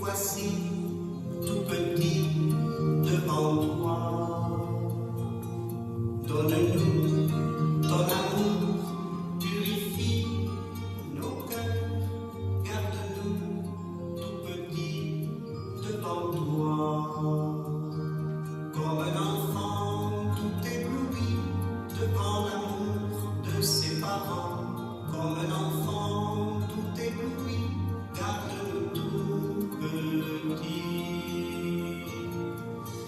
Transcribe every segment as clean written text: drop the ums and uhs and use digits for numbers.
voici, tout petit, devant toi. Donne-nous ton amour, purifie nos cœurs, garde-nous, tout petit, devant toi. Comme un enfant tout ébloui, devant l'amour de ses parents. Comme un enfant tout ébloui, garde-nous tout petit.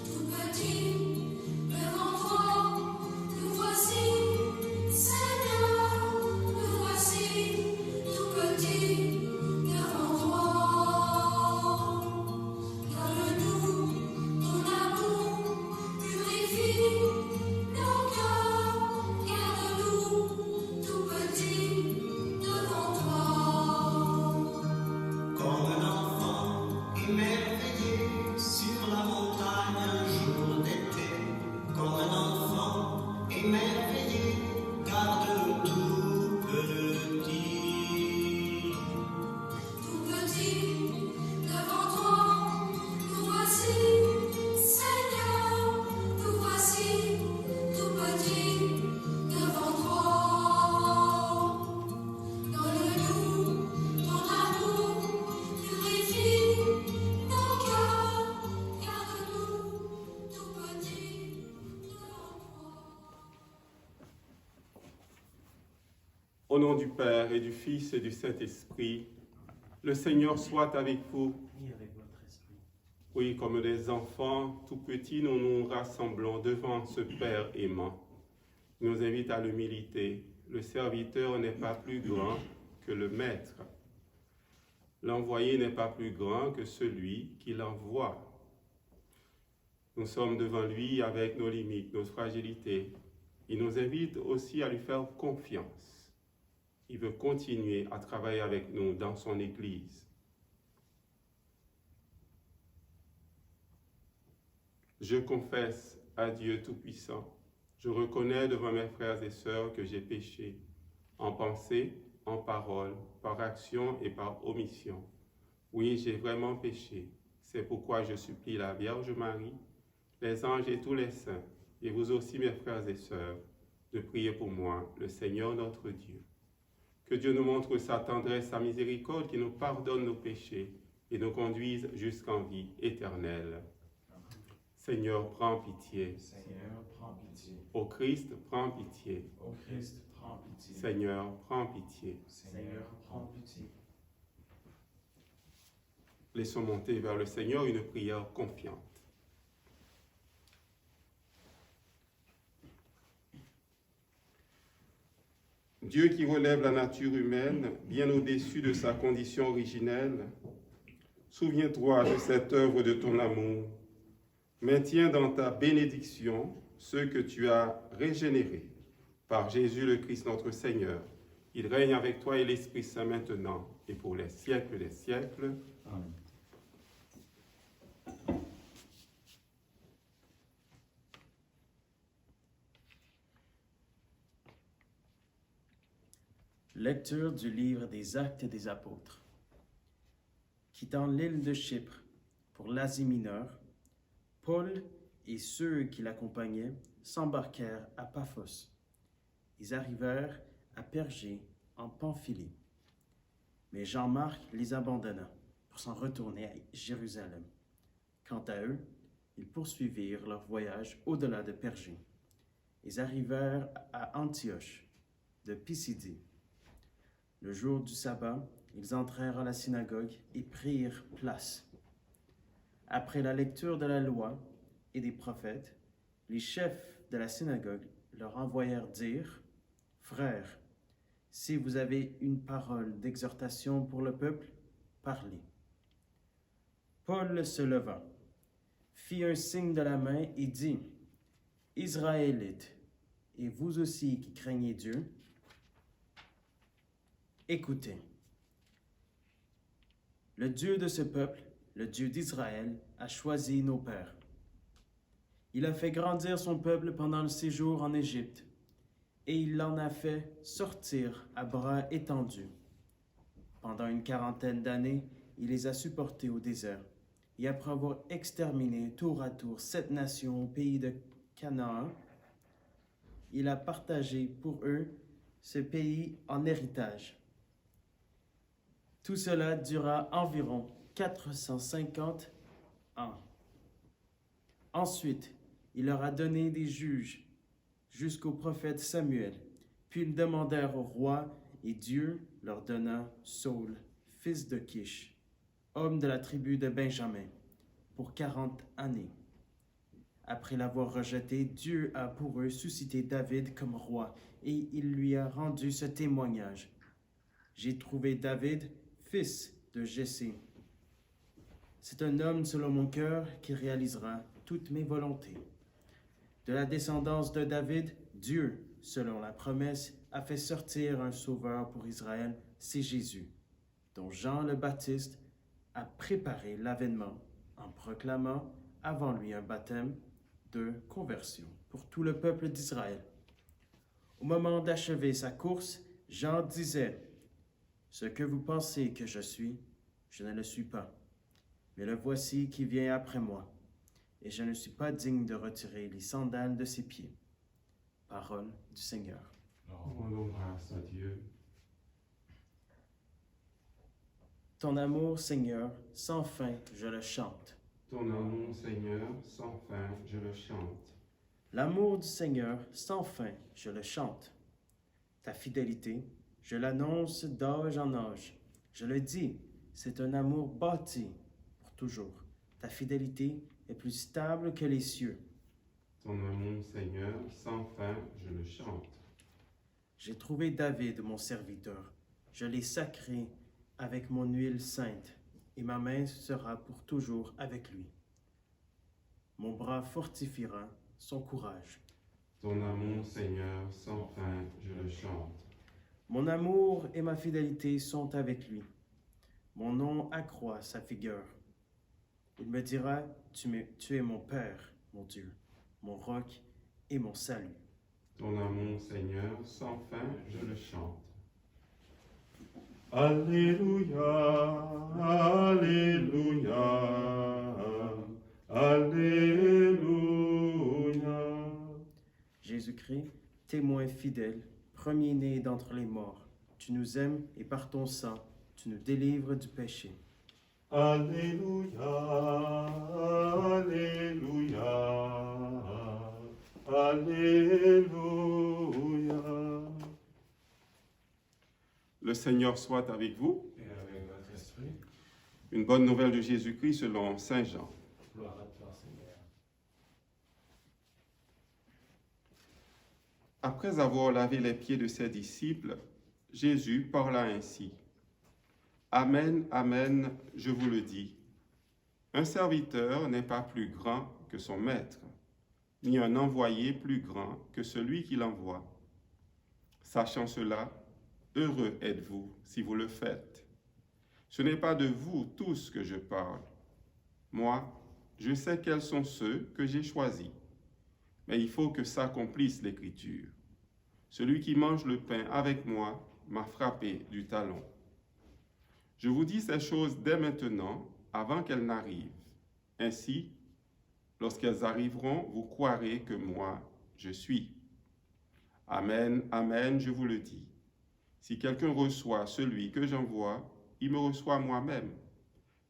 Tout petit, devant toi, nous voici, Seigneur, nous voici, tout petit, devant toi. Donne-nous ton amour, purifie nos cœurs, garde-nous, tout petit, devant toi. Comme un enfant émerveillé sur la montagne un jour d'été. Comme un enfant émerveillé, garde-nous tout petit. Tout petit, devant toi, nous voici, Seigneur, nous voici, tout petit, devant toi. Donne-nous ton amour, purifie nos cœurs, garde-nous, tout petit, devant toi. Au nom du Père et du Fils et du Saint-Esprit, le Seigneur soit avec vous. Et avec votre esprit. Oui, comme des enfants tout petits, nous nous rassemblons devant ce Père aimant. Il nous invite à l'humilité. Le serviteur n'est pas plus grand que le Maître. L'envoyé n'est pas plus grand que celui qui l'envoie. Nous sommes devant lui avec nos limites, nos fragilités. Il nous invite aussi à lui faire confiance. Il veut continuer à travailler avec nous dans son Église. Je confesse à Dieu Tout-Puissant, je reconnais devant mes frères et sœurs que j'ai péché, en pensée, en parole, par action et par omission. Oui, j'ai vraiment péché. C'est pourquoi je supplie la Vierge Marie, les anges et tous les saints, et vous aussi mes frères et sœurs, de prier pour moi, le Seigneur notre Dieu. Que Dieu nous montre sa tendresse, sa miséricorde, qui nous pardonne nos péchés et nous conduise jusqu'en vie éternelle. Seigneur, prends pitié. Seigneur, prends pitié. Ô Christ, prends pitié. Ô Christ, prends pitié. Seigneur, prends pitié. Seigneur, prends pitié. Laissons monter vers le Seigneur une prière confiante. Dieu qui relève la nature humaine bien au-dessus de sa condition originelle, souviens-toi de cette œuvre de ton amour. Maintiens dans ta bénédiction ceux que tu as régénérés par Jésus le Christ notre Seigneur. Il règne avec toi et l'Esprit Saint maintenant et pour les siècles des siècles. Amen. Lecture du livre des Actes des Apôtres. Quittant l'île de Chypre pour l'Asie mineure, Paul et ceux qui l'accompagnaient s'embarquèrent à Paphos. Ils arrivèrent à Pergé, en Pamphylie. Mais Jean-Marc les abandonna pour s'en retourner à Jérusalem. Quant à eux, ils poursuivirent leur voyage au-delà de Pergé. Ils arrivèrent à Antioche de Pisidie. Le jour du sabbat, ils entrèrent à la synagogue et prirent place. Après la lecture de la loi et des prophètes, les chefs de la synagogue leur envoyèrent dire : « Frères, si vous avez une parole d'exhortation pour le peuple, parlez. » Paul se leva, fit un signe de la main et dit : « Israélites, et vous aussi qui craignez Dieu, écoutez. Le Dieu de ce peuple, le Dieu d'Israël, a choisi nos pères. Il a fait grandir son peuple pendant le séjour en Égypte, et il l'en a fait sortir à bras étendus. Pendant une 40aine d'années, il les a supportés au désert. Et après avoir exterminé tour à tour 7 nations au pays de Canaan, il a partagé pour eux ce pays en héritage. Tout cela dura environ 450 ans. Ensuite, il leur a donné des juges jusqu'au prophète Samuel. Puis ils demandèrent au roi, et Dieu leur donna Saul, fils de Kish, homme de la tribu de Benjamin, pour 40 années. Après l'avoir rejeté, Dieu a pour eux suscité David comme roi, et il lui a rendu ce témoignage. J'ai trouvé David, fils de Jessé. C'est un homme selon mon cœur qui réalisera toutes mes volontés. De la descendance de David, Dieu, selon la promesse, a fait sortir un sauveur pour Israël, c'est Jésus, dont Jean le Baptiste a préparé l'avènement en proclamant avant lui un baptême de conversion pour tout le peuple d'Israël. Au moment d'achever sa course, Jean disait, « Ce que vous pensez que je suis, je ne le suis pas, mais le voici qui vient après moi, et je ne suis pas digne de retirer les sandales de ses pieds. » Parole du Seigneur. Rendons grâce à Dieu. Ton amour, Seigneur, sans fin, je le chante. Ton amour, Seigneur, sans fin, je le chante. L'amour du Seigneur, sans fin, je le chante. Ta fidélité, je l'annonce d'âge en âge. Je le dis, c'est un amour bâti pour toujours. Ta fidélité est plus stable que les cieux. Ton amour, Seigneur, sans fin, je le chante. J'ai trouvé David, mon serviteur. Je l'ai sacré avec mon huile sainte, et ma main sera pour toujours avec lui. Mon bras fortifiera son courage. Ton amour, Seigneur, sans fin, je le chante. Mon amour et ma fidélité sont avec lui. Mon nom accroît sa vigueur. Il me dira, tu es mon Père, mon Dieu, mon roc et mon salut. Ton amour, Seigneur, sans fin, je le chante. Alléluia, Alléluia, Alléluia. Jésus-Christ, témoin fidèle, premier-né d'entre les morts, tu nous aimes et par ton sang, tu nous délivres du péché. Alléluia, Alléluia, Alléluia. Le Seigneur soit avec vous. Et avec votre esprit, Une bonne nouvelle de Jésus-Christ selon Saint Jean. gloire à toi, Seigneur. Après avoir lavé les pieds de ses disciples, Jésus parla ainsi. Amen, amen, je vous le dis. Un serviteur n'est pas plus grand que son maître, ni un envoyé plus grand que celui qui l'envoie. Sachant cela, heureux êtes-vous si vous le faites. Ce n'est pas de vous tous que je parle. Moi, je sais quels sont ceux que j'ai choisis. Mais il faut que s'accomplisse l'Écriture. Celui qui mange le pain avec moi m'a frappé du talon. Je vous dis ces choses dès maintenant, avant qu'elles n'arrivent. Ainsi, lorsqu'elles arriveront, vous croirez que moi, je suis. Amen, amen, je vous le dis. Si quelqu'un reçoit celui que j'envoie, il me reçoit moi-même.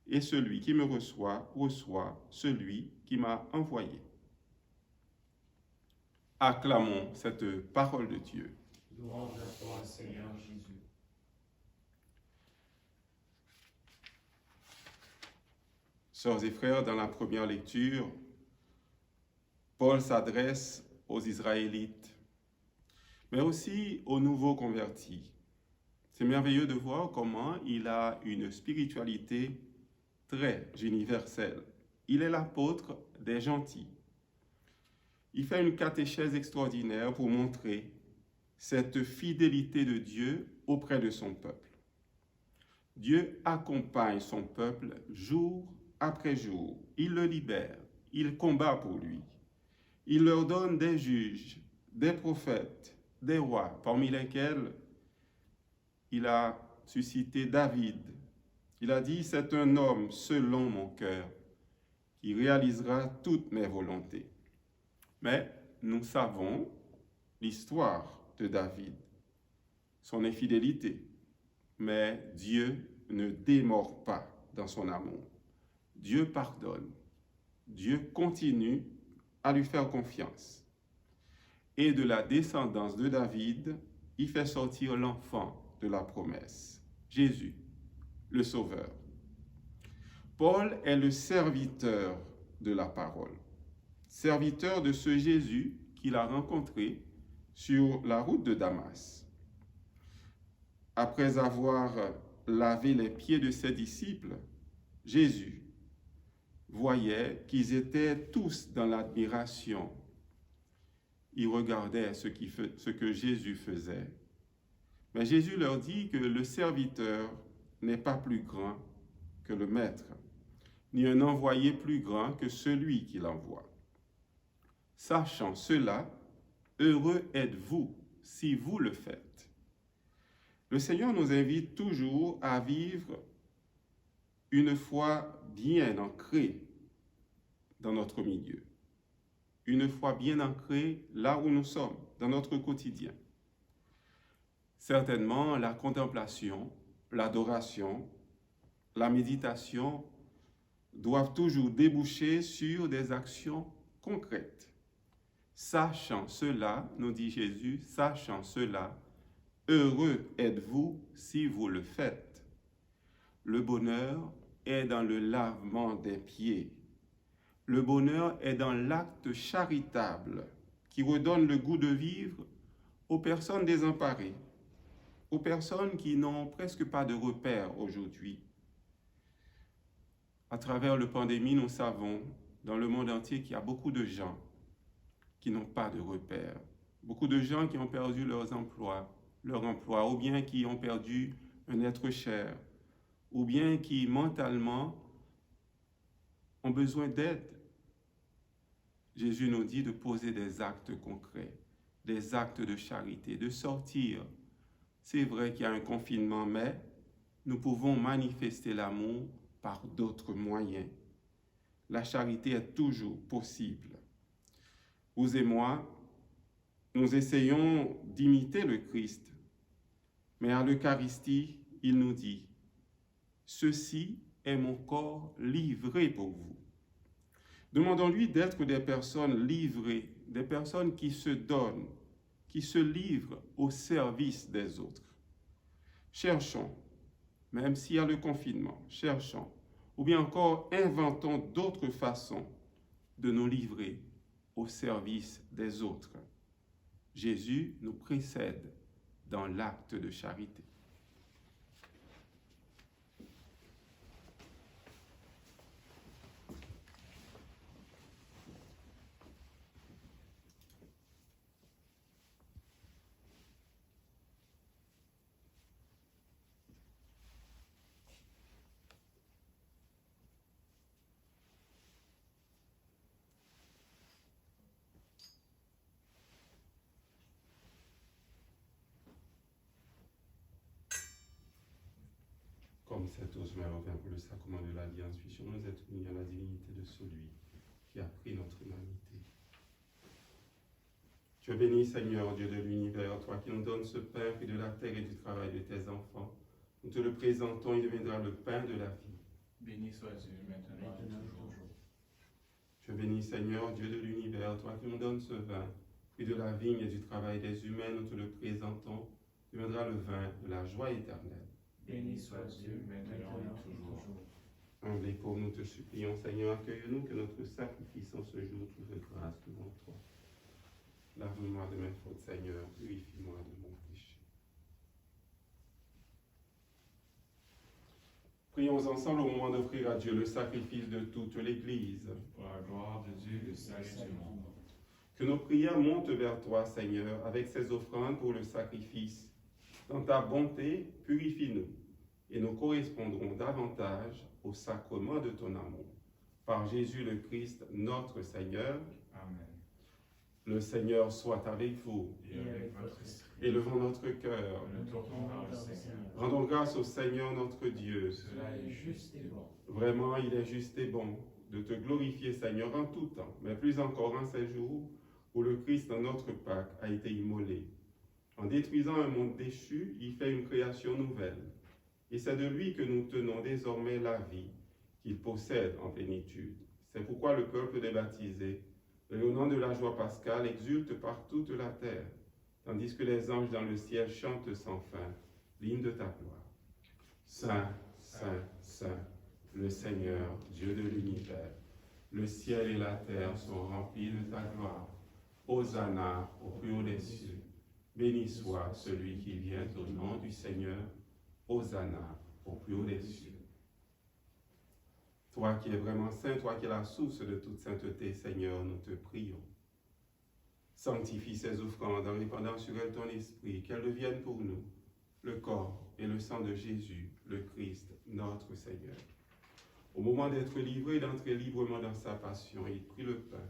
Et celui qui me reçoit, reçoit celui qui m'a envoyé. Acclamons cette parole de Dieu. Louange à toi, Seigneur Jésus. Sœurs et frères, dans la première lecture, Paul s'adresse aux Israélites, mais aussi aux nouveaux convertis. C'est merveilleux de voir comment il a une spiritualité très universelle. Il est l'apôtre des gentils. Il fait une catéchèse extraordinaire pour montrer cette fidélité de Dieu auprès de son peuple. Dieu accompagne son peuple jour après jour. Il le libère, il combat pour lui. Il leur donne des juges, des prophètes, des rois, parmi lesquels il a suscité David, Il a dit, c'est un homme selon mon cœur qui réalisera toutes mes volontés. Mais nous savons l'histoire de David, son infidélité. Mais Dieu ne démord pas dans son amour. Dieu pardonne. Dieu continue à lui faire confiance. Et de la descendance de David, il fait sortir l'enfant de la promesse, Jésus, le Sauveur. Paul est le serviteur de la parole, serviteur de ce Jésus qu'il a rencontré sur la route de Damas. Après avoir lavé les pieds de ses disciples, Jésus voyait qu'ils étaient tous dans l'admiration. Ils regardaient ce que Jésus faisait. Mais Jésus leur dit que le serviteur n'est pas plus grand que le maître, ni un envoyé plus grand que celui qui l'envoie. Sachant cela, heureux êtes-vous si vous le faites. Le Seigneur nous invite toujours à vivre une foi bien ancrée dans notre milieu, une foi bien ancrée là où nous sommes, dans notre quotidien. Certainement, la contemplation, l'adoration, la méditation doivent toujours déboucher sur des actions concrètes. Sachant cela, nous dit Jésus, sachant cela, heureux êtes-vous si vous le faites. Le bonheur est dans le lavement des pieds. Le bonheur est dans l'acte charitable qui redonne le goût de vivre aux personnes désemparées, aux personnes qui n'ont presque pas de repères aujourd'hui. À travers la pandémie, nous savons dans le monde entier qu'il y a beaucoup de gens qui n'ont pas de repères, beaucoup de gens qui ont perdu leur emploi, ou bien qui ont perdu un être cher, ou bien qui mentalement ont besoin d'aide. Jésus nous dit de poser des actes concrets, des actes de charité, de sortir. C'est vrai qu'il y a un confinement, mais nous pouvons manifester l'amour par d'autres moyens. La charité est toujours possible. Vous et moi, nous essayons d'imiter le Christ, mais à l'Eucharistie, il nous dit « Ceci est mon corps livré pour vous ». Demandons-lui d'être des personnes livrées, des personnes qui se donnent, qui se livrent au service des autres. Cherchons, même s'il y a le confinement, cherchons, ou bien encore inventons d'autres façons de nous livrer au service des autres. Jésus nous précède dans l'acte de charité. Comme cet osement revient pour le sacrement de l'Alliance, puissions-nous être unis à la divinité de celui qui a pris notre humanité. Tu es béni, Seigneur, Dieu de l'univers, toi qui nous donnes ce pain fruit de la terre et du travail de tes enfants. Nous te le présentons, il deviendra le pain de la vie. Béni sois-tu maintenant et toujours. Tu es béni, Seigneur, Dieu de l'univers, toi qui nous donnes ce vin, fruit de la vigne et du travail des humains, nous te le présentons, il deviendra le vin de la joie éternelle. Béni sois-tu maintenant et toujours. Humble et pauvre, nous te supplions, Seigneur, accueille-nous, que notre sacrifice en ce jour trouve grâce devant toi. Lave-moi de mes fautes, Seigneur, purifie-moi de mon péché. Prions ensemble au moment d'offrir à Dieu le sacrifice de toute l'Église. Pour la gloire de Dieu, le salut du monde. Que nos prières montent vers toi, Seigneur, avec ces offrandes pour le sacrifice. Dans ta bonté, purifie-nous, et nous correspondrons davantage au sacrement de ton amour. Par Jésus le Christ, notre Seigneur. Amen. Le Seigneur soit avec vous. Et avec votre esprit. Élevons notre cœur. Nous le tournons vers le Seigneur. Rendons grâce au Seigneur notre Dieu. Cela est juste et bon. Vraiment, il est juste et bon de te glorifier, Seigneur, en tout temps, mais plus encore en ces jours où le Christ, notre Pâque, a été immolé. En détruisant un monde déchu, il fait une création nouvelle. Et c'est de lui que nous tenons désormais la vie qu'il possède en plénitude. C'est pourquoi le peuple des baptisés, rayonnant de la joie pascale, exulte par toute la terre, tandis que les anges dans le ciel chantent sans fin l'hymne de ta gloire. Saint, Saint, Saint, le Seigneur, Dieu de l'univers, le ciel et la terre sont remplis de ta gloire. Hosanna au plus haut des cieux. Béni soit celui qui vient au nom du Seigneur. Hosanna au plus haut des cieux. Toi qui es vraiment saint, toi qui es la source de toute sainteté, Seigneur, nous te prions. Sanctifie ces offrandes en répandant sur elles ton esprit, qu'elles deviennent pour nous le corps et le sang de Jésus, le Christ, notre Seigneur. Au moment d'être livré, d'entrer librement dans sa passion, il prit le pain,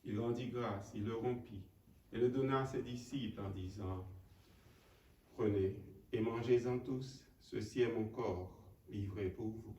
il rendit grâce, il le rompit et le donna à ses disciples en disant « Prenez et mangez-en tous, ceci est mon corps livré pour vous. »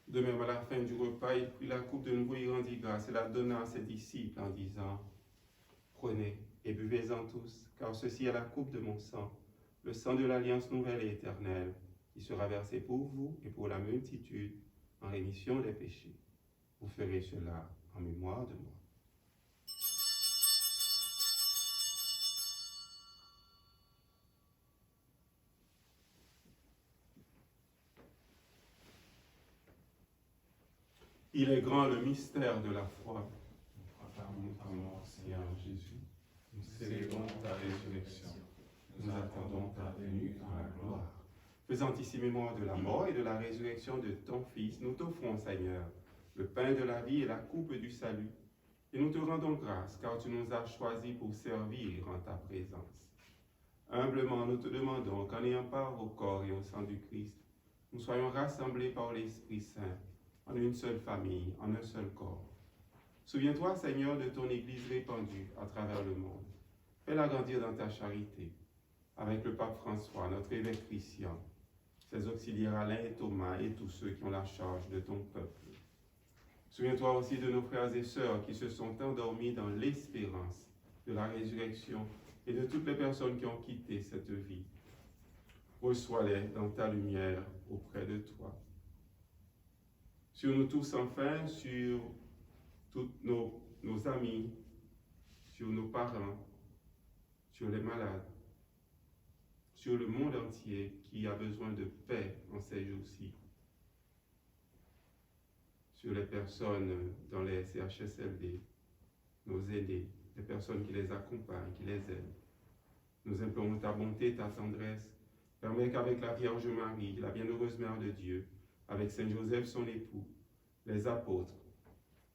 De même, à la fin du repas, il prit la coupe de nouveau, il rendit grâce et la donna à ses disciples en disant « Prenez et buvez-en tous, car ceci est la coupe de mon sang, le sang de l'alliance nouvelle et éternelle, qui sera versé pour vous et pour la multitude en rémission des péchés. Vous ferez cela en mémoire de moi. » Il est grand le mystère de la foi. Nous proclamons ta mort, Seigneur Jésus. Nous célébrons ta résurrection. Nous attendons ta venue dans la gloire. Faisant ici mémoire de la mort et de la résurrection de ton Fils, nous t'offrons, Seigneur, le pain de la vie et la coupe du salut. Et nous te rendons grâce, car tu nous as choisis pour servir en ta présence. Humblement, nous te demandons qu'en ayant part au corps et au sang du Christ, nous soyons rassemblés par l'Esprit Saint, en une seule famille, en un seul corps. Souviens-toi, Seigneur, de ton Église répandue à travers le monde. Fais-la grandir dans ta charité, avec le pape François, notre évêque Christian, ses auxiliaires Alain et Thomas et tous ceux qui ont la charge de ton peuple. Souviens-toi aussi de nos frères et sœurs qui se sont endormis dans l'espérance de la résurrection et de toutes les personnes qui ont quitté cette vie. Reçois-les dans ta lumière auprès de toi. Sur nous tous enfin, sur tous nos amis, sur nos parents, sur les malades, sur le monde entier qui a besoin de paix en ces jours-ci, sur les personnes dans les CHSLD, nos aînés, les personnes qui les accompagnent, qui les aident. Nous implorons ta bonté, ta tendresse. Permets qu'avec la Vierge Marie, la bienheureuse Mère de Dieu, avec Saint Joseph, son époux, les apôtres,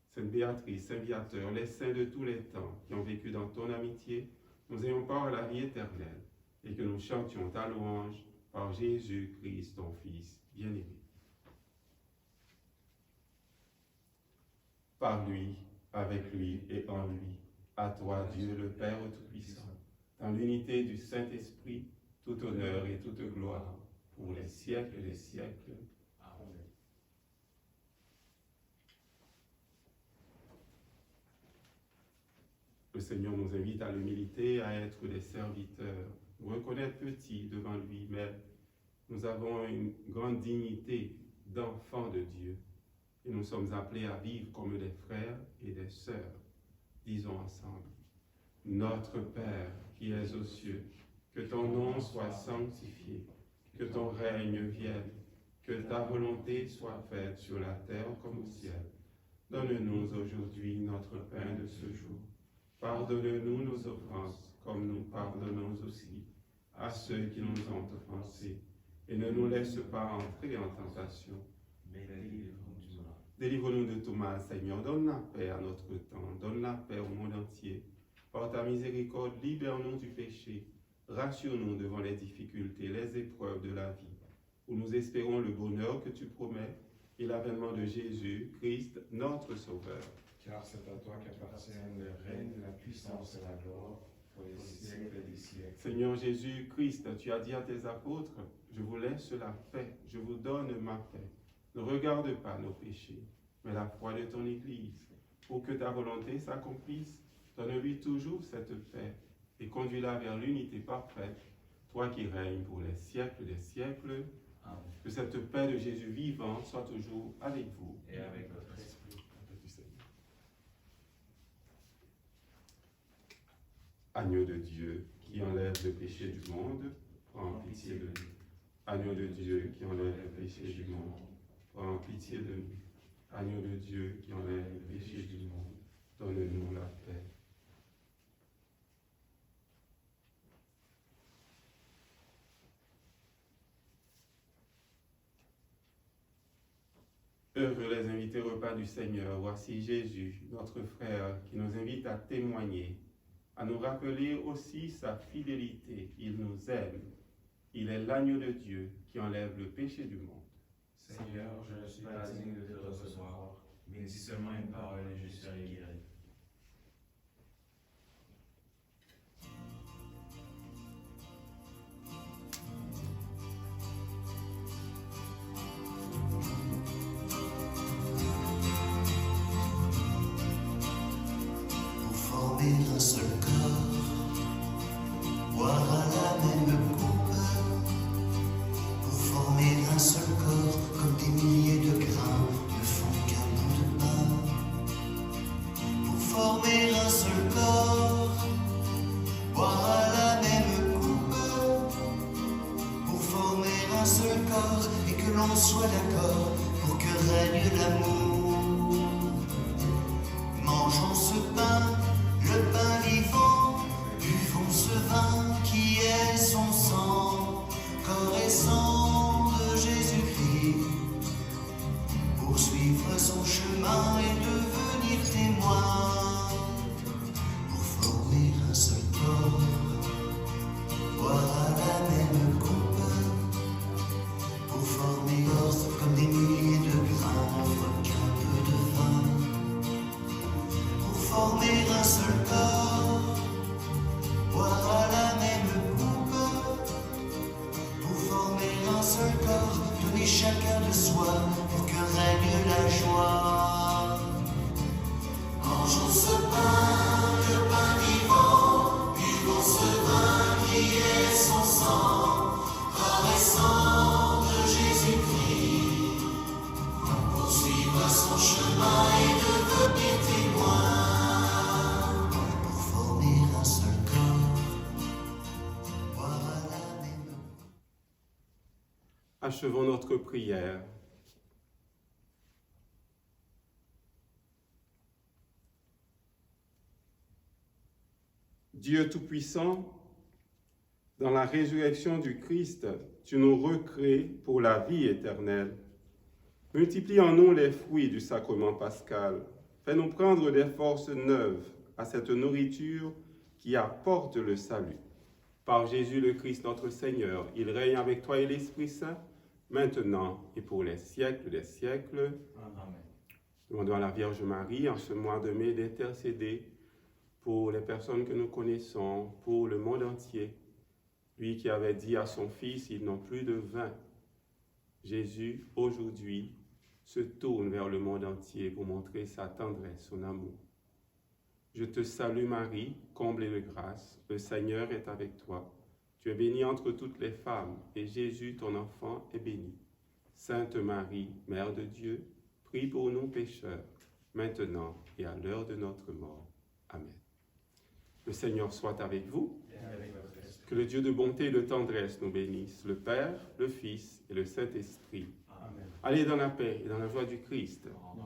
Sainte Béatrice, Saint Viateur, les saints de tous les temps qui ont vécu dans ton amitié, nous ayons part à la vie éternelle et que nous chantions ta louange par Jésus-Christ, ton Fils bien-aimé. Par lui, avec lui et en lui, à toi Dieu le Père Tout-Puissant, dans l'unité du Saint-Esprit, tout honneur et toute gloire, pour les siècles des siècles. Amen. Le Seigneur nous invite à l'humilité, à être des serviteurs, nous reconnaître petits devant lui, mais nous avons une grande dignité d'enfants de Dieu. Et nous sommes appelés à vivre comme des frères et des sœurs. Disons ensemble, Notre Père qui es aux cieux, que ton nom soit sanctifié, que ton règne vienne, que ta volonté soit faite sur la terre comme au ciel. Donne-nous aujourd'hui notre pain de ce jour. Pardonne-nous nos offenses, comme nous pardonnons aussi à ceux qui nous ont offensés. Et ne nous laisse pas entrer en tentation, mais délivre-nous du mal. Délivre-nous de tout mal, Seigneur. Donne la paix à notre temps, donne la paix au monde entier. Par ta miséricorde, libère-nous du péché. Rassure-nous devant les difficultés, les épreuves de la vie, où nous espérons le bonheur que tu promets et l'avènement de Jésus, Christ, notre Sauveur. Car c'est à toi qu'appartiennent le règne, la puissance et la gloire, pour les siècles des siècles. Seigneur Jésus-Christ, tu as dit à tes apôtres, je vous laisse la paix, je vous donne ma paix. Ne regarde pas nos péchés, mais la foi de ton Église. Pour que ta volonté s'accomplisse, donne-lui toujours cette paix et conduis-la vers l'unité parfaite, toi qui règnes pour les siècles des siècles. Amen. Que cette paix de Jésus vivant soit toujours avec vous. Et avec votre esprit. Agneau de Dieu, qui enlève le péché du monde, prends pitié de nous. Agneau de Dieu, qui enlève le péché du monde, prends pitié de nous. Agneau de Dieu, qui enlève le péché du monde, donne-nous la paix. Heureux les invités au repas du Seigneur, voici Jésus, notre frère, qui nous invite à témoigner, à nous rappeler aussi sa fidélité. Il nous aime. Il est l'agneau de Dieu qui enlève le péché du monde. Seigneur, je ne suis pas digne de te recevoir, mais dis seulement une parole et je serai guéri. Pour former un seul corps, boire à la même coupe, pour former un seul corps, comme des milliers de grains ne font qu'un bout de pain. Pour former un seul corps, boire à la même coupe, pour former un seul corps, et que l'on soit d'accord pour que règne l'amour. Mangeons ce pain, le pain vivant, buvons ce vin qui est son sang, corps et sang de Jésus-Christ, pour suivre son chemin et devenir témoin, pour former un seul corps, boire à la même coupe, pour former corps comme des milliers de grains, n'offre qu'un peu de vin. Pour former un seul corps, boire à la même coupe, pour former un seul corps, donner chacun de soi pour que règne la joie. Mangeons ce pain, le pain vivant, buvons ce vin qui est son sang, corps et sang de Jésus-Christ, pour suivre son chemin et devenir témoin. Pour former un seul corps, boire à la même coupe. Achevons notre prière. Dieu Tout-Puissant, dans la résurrection du Christ, tu nous recrées pour la vie éternelle. Multiplie en nous les fruits du sacrement pascal. Fais-nous prendre des forces neuves à cette nourriture qui apporte le salut. Par Jésus le Christ notre Seigneur, il règne avec toi et l'Esprit Saint, maintenant et pour les siècles des siècles. Amen. Demandons à la Vierge Marie, en ce mois de mai, d'intercéder pour les personnes que nous connaissons, pour le monde entier. Lui qui avait dit à son Fils, ils n'ont plus de vin. Jésus, aujourd'hui, se tourne vers le monde entier pour montrer sa tendresse, son amour. Je te salue Marie, comblée de grâce, le Seigneur est avec toi. Tu es bénie entre toutes les femmes, et Jésus, ton enfant, est béni. Sainte Marie, Mère de Dieu, prie pour nous pécheurs, maintenant et à l'heure de notre mort. Amen. Le Seigneur soit avec vous. Et avec votre esprit. Que le Dieu de bonté et de tendresse nous bénisse, le Père, le Fils et le Saint-Esprit. Amen. Allez dans la paix et dans la joie du Christ. Amen.